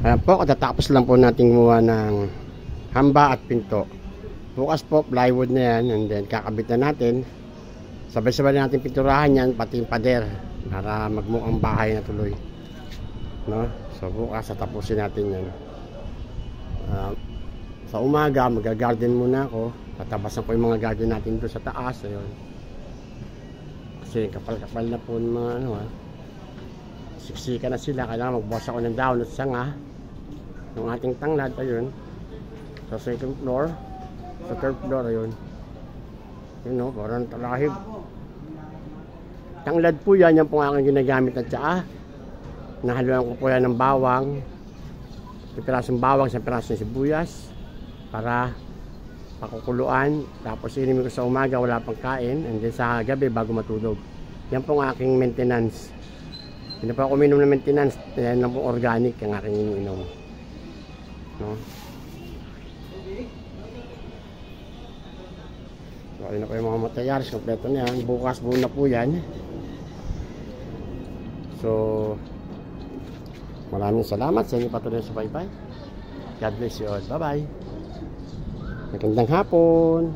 Ayan po, katatapos lang po natin gumawa ng hamba at pinto. Bukas po, plywood na yan, and then kakabit na natin. Sabay-sabay natin pinturahan yan, pati yung pader, para magmukhang bahay na tuloy. No? So bukas, tatapusin natin yan. Sa umaga, mag-garden muna ako. Tatabasan ko yung mga garden natin doon sa taas. Ayun. Kasi kapal-kapal na po yung mga siksika na sila. Kailangan magbukas ako ng dahon at sanga ng ating tanglad. Ayun. Sa second floor, sa third floor. Ayun. Yun o, parang talahib. Tanglad po yan. Yan po ang aking ginagamit na tsaa. Nahaluan ko po yan ng bawang. Sa pirasong bawang, sa pirasong sibuyas. Para pakukuluan. Tapos inimin ko sa umaga, wala pang kain. And then sa gabi, bago matulog. Yan po ang aking maintenance. Hindi pa ako uminom ng maintenance. Yan lang po organic ang aking iniinom. No? So, ayun na po yung mga materials. Kompleto na yan. Bukas buo na po yan. So, maraming salamat sa inyo patuloy sa bye-bye. God bless you all. Bye-bye. Magandang hapon.